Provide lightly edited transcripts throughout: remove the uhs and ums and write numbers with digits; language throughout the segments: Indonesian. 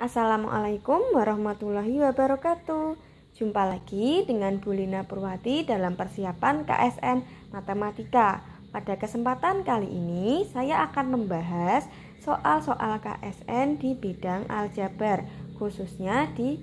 Assalamualaikum warahmatullahi wabarakatuh. Jumpa lagi dengan Bu Lina Purwati dalam persiapan KSN Matematika. Pada kesempatan kali ini saya akan membahas soal-soal KSN di bidang aljabar, khususnya di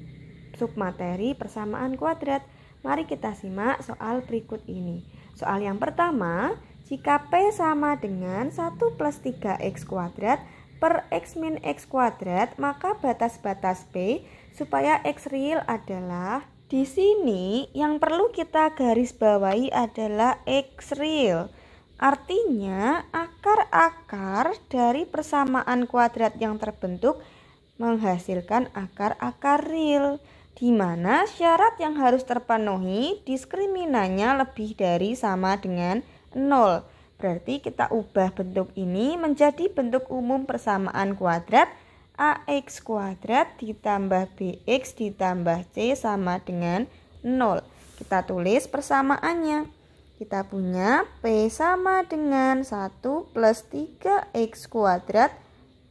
submateri persamaan kuadrat. Mari kita simak soal berikut ini. Soal yang pertama, jika P sama dengan 1 plus 3x kuadrat per x min x kuadrat, maka batas-batas P supaya x real adalah, di sini yang perlu kita garis bawahi adalah x real. Artinya akar-akar dari persamaan kuadrat yang terbentuk menghasilkan akar-akar real, di mana syarat yang harus terpenuhi diskriminannya lebih dari sama dengan 0. Berarti kita ubah bentuk ini menjadi bentuk umum persamaan kuadrat ax kuadrat ditambah bx ditambah c sama dengan 0. Kita tulis persamaannya. Kita punya P sama dengan 1 plus 3x kuadrat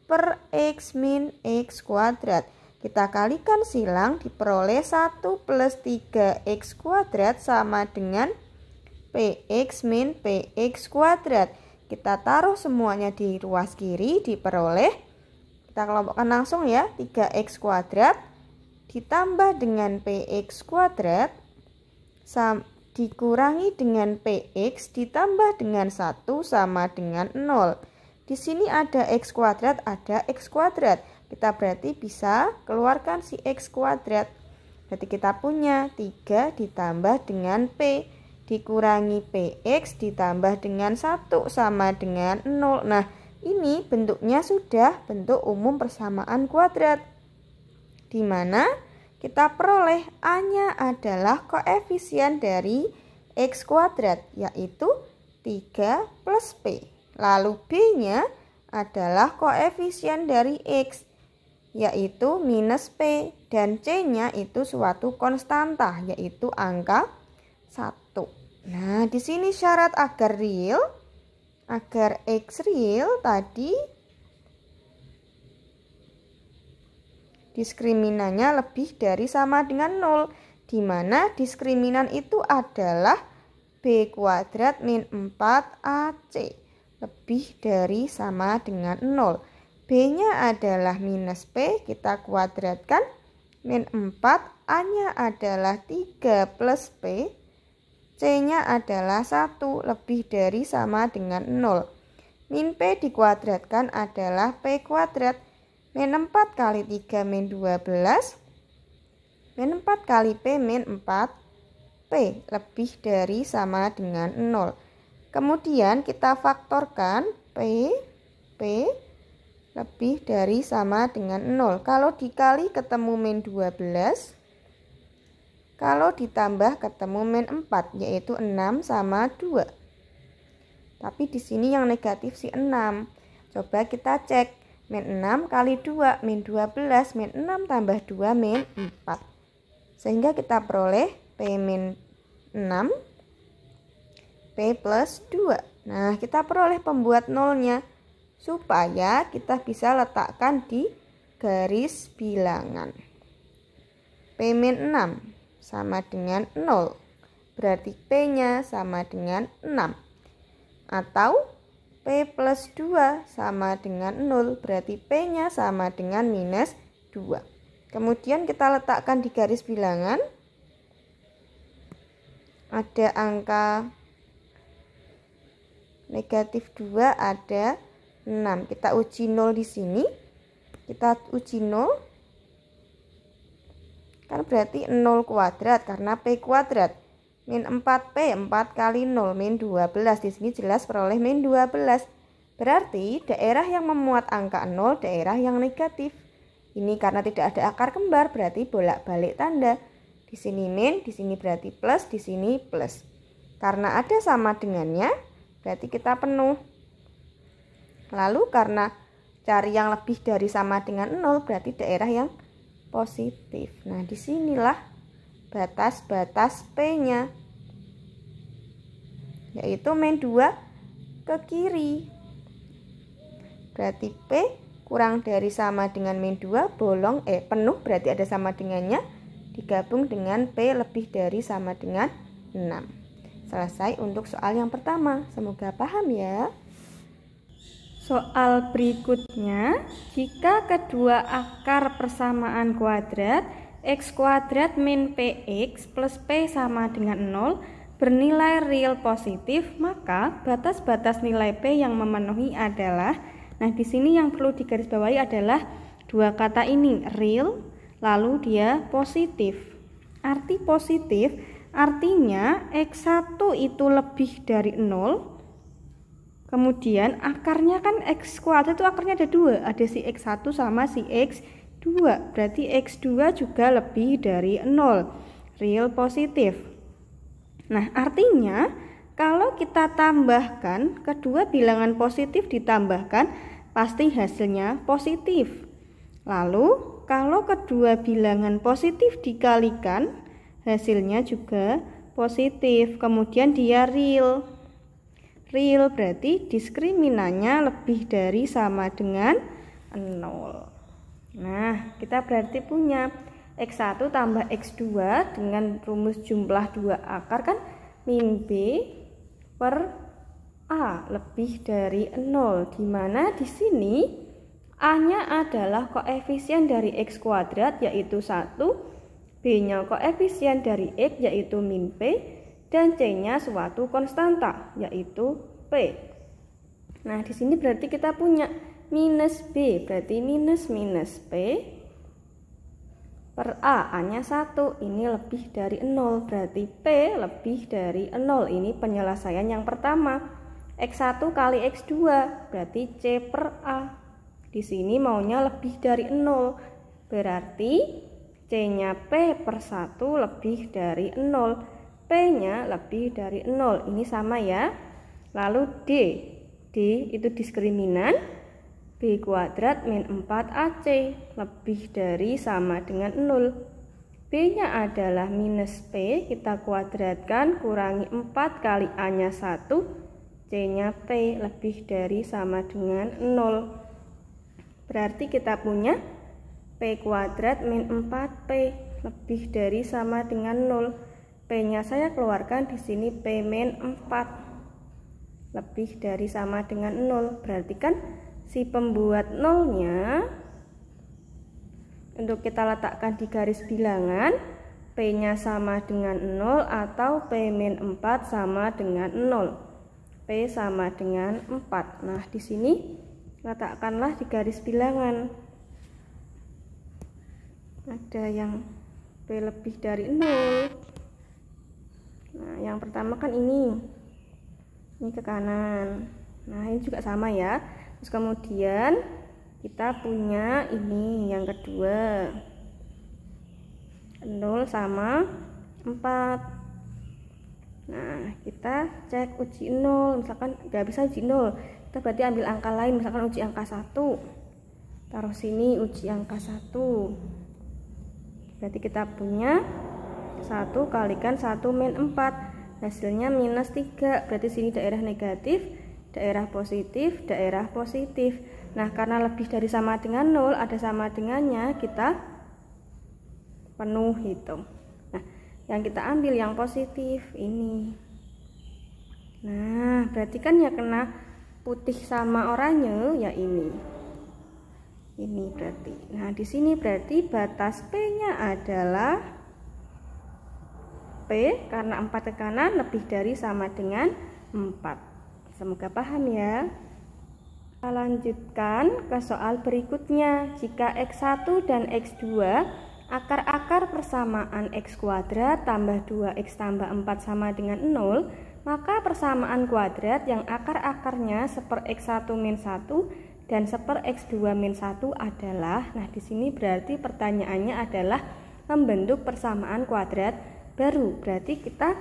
per x min x kuadrat. Kita kalikan silang diperoleh 1 plus 3x kuadrat sama dengan Px min Px kuadrat. Kita taruh semuanya di ruas kiri, diperoleh, kita kelompokkan langsung ya, 3x kuadrat ditambah dengan Px kuadrat dikurangi dengan Px ditambah dengan 1 sama dengan 0. Di sini ada x kuadrat, ada x kuadrat. Kita berarti bisa keluarkan si x kuadrat. Berarti kita punya 3 ditambah dengan P dikurangi Px ditambah dengan 1 sama dengan 0. Nah, ini bentuknya sudah bentuk umum persamaan kuadrat, di mana kita peroleh A-nya adalah koefisien dari x kuadrat, yaitu 3 plus P. Lalu B-nya adalah koefisien dari x, yaitu minus P. Dan C-nya itu suatu konstanta, yaitu angka 1. Nah, di sini syarat agar real, agar x real tadi diskriminannya lebih dari sama dengan 0, di mana diskriminan itu adalah b kuadrat min 4ac lebih dari sama dengan 0. B-nya adalah minus P, kita kuadratkan, min 4, A-nya adalah 3 plus P, C-nya adalah 1 lebih dari sama dengan 0. Min P dikuadratkan adalah P kuadrat. Min 4 kali 3 min 12. Min 4 kali P min 4 P lebih dari sama dengan 0. Kemudian kita faktorkan P lebih dari sama dengan 0. Kalau dikali ketemu min 12. Kalau ditambah ketemu min 4, yaitu 6 sama 2. Tapi di sini yang negatif si 6. Coba kita cek. Min 6 kali 2, min 12. Min 6 tambah 2, min 4. Sehingga kita peroleh P min 6, P plus 2. Nah, kita peroleh pembuat nolnya, supaya kita bisa letakkan di garis bilangan. P min 6 sama dengan 0, berarti P-nya sama dengan 6. Atau P plus 2 sama dengan 0, berarti P-nya sama dengan minus 2. Kemudian kita letakkan di garis bilangan. Ada angka negatif 2, ada 6. Kita uji 0 di sini. Kita uji 0. Kan berarti 0 kuadrat karena P kuadrat. Min 4P, 4 kali 0, min 12. Di sini jelas peroleh min 12. Berarti daerah yang memuat angka 0, daerah yang negatif. Ini karena tidak ada akar kembar, berarti bolak-balik tanda. Di sini min, di sini berarti plus, di sini plus. Karena ada sama dengannya, berarti kita penuh. Lalu karena cari yang lebih dari sama dengan 0, berarti daerah yang positif. Nah, disinilah batas-batas P-nya, yaitu min 2 ke kiri. Berarti P kurang dari sama dengan min 2 bolong penuh berarti ada sama dengannya, digabung dengan P lebih dari sama dengan 6. Selesai untuk soal yang pertama. Semoga paham ya. Soal berikutnya, jika kedua akar persamaan kuadrat x kuadrat min px plus p sama dengan 0 bernilai real positif, maka batas-batas nilai p yang memenuhi adalah, nah di sini yang perlu digarisbawahi adalah dua kata ini, real, lalu dia positif. Arti positif artinya x1 itu lebih dari 0. Kemudian akarnya kan x kuadrat itu akarnya ada 2, ada si x1 sama si x2, berarti x2 juga lebih dari 0, real positif. Nah artinya kalau kita tambahkan kedua bilangan positif ditambahkan pasti hasilnya positif. Lalu kalau kedua bilangan positif dikalikan hasilnya juga positif, kemudian dia real. Real berarti diskriminannya lebih dari sama dengan 0. Nah, kita berarti punya x1 tambah x2 dengan rumus jumlah dua akar kan min b per a lebih dari 0, di mana di sini a-nya adalah koefisien dari x kuadrat yaitu 1, b-nya koefisien dari x yaitu min p, dan C-nya suatu konstanta yaitu P. Nah, di sini berarti kita punya minus B, berarti minus P per A, A-nya 1, ini lebih dari 0, berarti P lebih dari 0. Ini penyelesaian yang pertama. X1 kali X2 berarti C per A. Di sini maunya lebih dari 0, berarti C-nya P per 1 lebih dari 0. P-nya lebih dari 0, ini sama ya. Lalu D itu diskriminan, B kuadrat min 4AC lebih dari sama dengan 0. B-nya adalah minus P, kita kuadratkan, kurangi 4 kali A-nya 1, C-nya P lebih dari sama dengan 0. Berarti kita punya P kuadrat min 4P lebih dari sama dengan 0. P-nya saya keluarkan di sini P min 4 lebih dari sama dengan 0. Berarti kan si pembuat 0-nya untuk kita letakkan di garis bilangan, P-nya sama dengan 0 atau P min 4 sama dengan 0. P sama dengan 4. Nah, di sini letakkanlah di garis bilangan. Ada yang P lebih dari 0. Nah, yang pertama kan ini ke kanan. Nah, ini juga sama ya. Terus kemudian kita punya ini yang kedua, 0 sama 4. Nah, kita cek uji 0. Misalkan nggak bisa uji 0, kita berarti ambil angka lain, misalkan uji angka 1. Taruh sini uji angka 1. Berarti kita punya 1 kalikan 1 min 4, hasilnya minus 3, berarti sini daerah negatif, daerah positif, daerah positif. Nah, karena lebih dari sama dengan 0, ada sama dengannya, kita penuh itu. Nah, yang kita ambil yang positif ini. Nah, berarti kan ya kena putih sama oranye ya ini. Ini berarti. Nah, di sini berarti batas P-nya adalah P karena 4 ke kanan lebih dari sama dengan 4. Semoga paham ya. Kita lanjutkan ke soal berikutnya. Jika X1 dan X2 akar-akar persamaan X kuadrat tambah 2X tambah 4 sama dengan 0, maka persamaan kuadrat yang akar-akarnya seper X1 min 1 dan seper X2 min 1 adalah, nah di sini berarti pertanyaannya adalah membentuk persamaan kuadrat baru. Berarti kita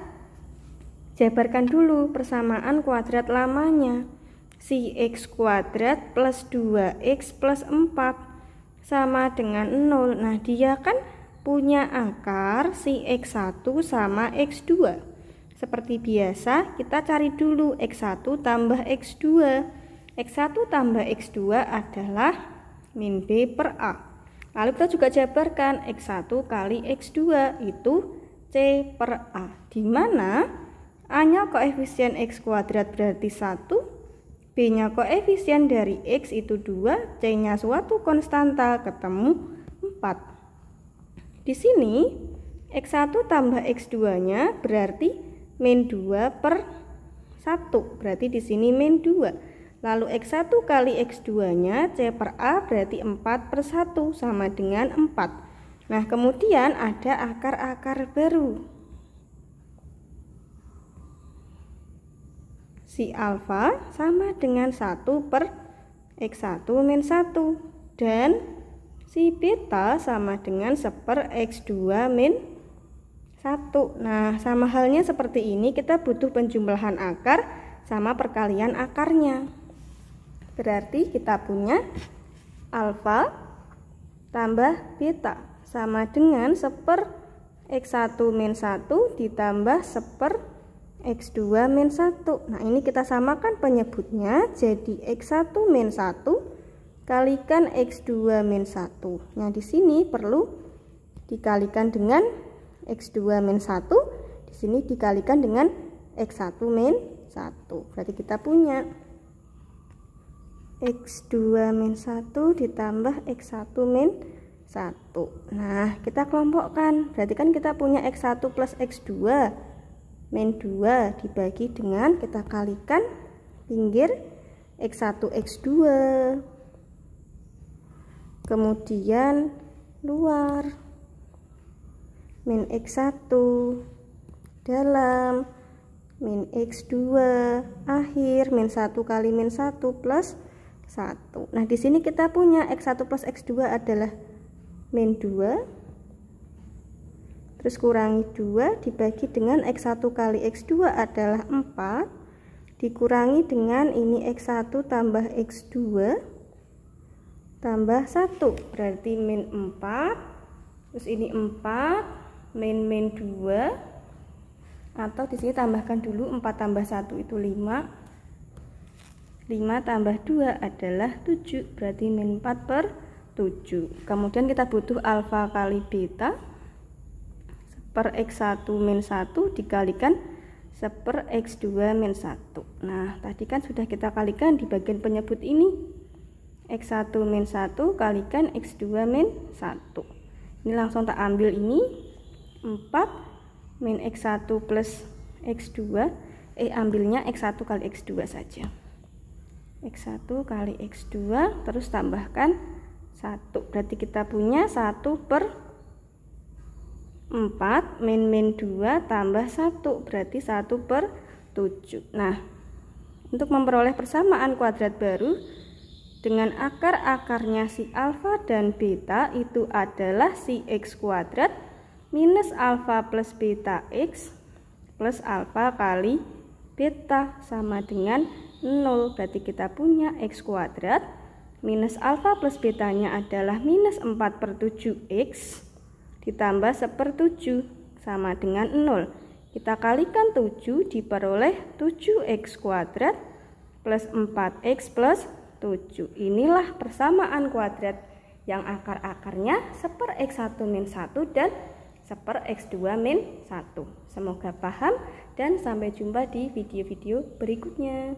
jabarkan dulu persamaan kuadrat lamanya. Si X kuadrat plus 2X plus 4 sama dengan 0. Nah, dia kan punya akar si X1 sama X2. Seperti biasa, kita cari dulu X1 tambah X2. X1 tambah X2 adalah min B per A. Lalu kita juga jabarkan X1 kali X2 itu C per A, di mana A-nya koefisien X kuadrat berarti 1, B-nya koefisien dari X itu 2, C-nya suatu konstanta ketemu 4. Di sini X1 tambah X2-nya berarti min 2 per 1, berarti di sini min 2. Lalu X1 kali X2-nya C per A berarti 4 per 1 sama dengan 4. Nah, kemudian ada akar-akar baru. Si alfa sama dengan 1 per X1 min 1. Dan si beta sama dengan 1 per X2 min 1. Nah, sama halnya seperti ini, kita butuh penjumlahan akar sama perkalian akarnya. Berarti kita punya alfa tambah beta sama dengan 1 per X1 min 1 ditambah 1 per X2 min 1. Nah, ini kita samakan penyebutnya jadi X1 min 1 kalikan X2 min 1. Nah, di sini perlu dikalikan dengan X2 min 1, di sini dikalikan dengan X1 min 1. Berarti kita punya X2 min 1 ditambah X1 min 1. Nah, kita kelompokkan. Berarti kan kita punya X1 plus X2 min 2 dibagi dengan, kita kalikan pinggir X1 X2, kemudian luar min X1 dalam min X2 akhir min 1 kali min 1 plus 1. Nah, di sini kita punya X1 plus X2 adalah min 2, terus kurangi 2 dibagi dengan X1 kali X2 adalah 4, dikurangi dengan ini X1 tambah X2 tambah 1, berarti min 4, terus ini 4 min 2, atau di sini tambahkan dulu 4 tambah 1 itu 5, 5 tambah 2 adalah 7, berarti min 4 per 7. Kemudian kita butuh alfa kali beta, per X1 min 1 dikalikan 1 per X2 min 1. Nah, tadi kan sudah kita kalikan di bagian penyebut ini. X1 min 1 kalikan X2 min 1. Ini langsung tak ambil ini. 4 min X1 plus X2. Ambilnya X1 kali X2 saja. X1 kali X2 terus tambahkan 1. Berarti kita punya 1 per 4 min 2 tambah 1, berarti 1 per 7. Nah, untuk memperoleh persamaan kuadrat baru dengan akar-akarnya si alfa dan beta itu adalah si X kuadrat minus alfa plus beta X plus alfa kali beta sama dengan 0. Berarti kita punya X kuadrat minus alfa plus betanya adalah minus 4 per 7X ditambah 1 per 7 sama dengan 0. Kita kalikan 7 diperoleh 7x kuadrat plus 4x plus 7. Inilah persamaan kuadrat yang akar-akarnya 1 per x1 min 1 dan 1 per x2 min 1. Semoga paham dan sampai jumpa di video-video berikutnya.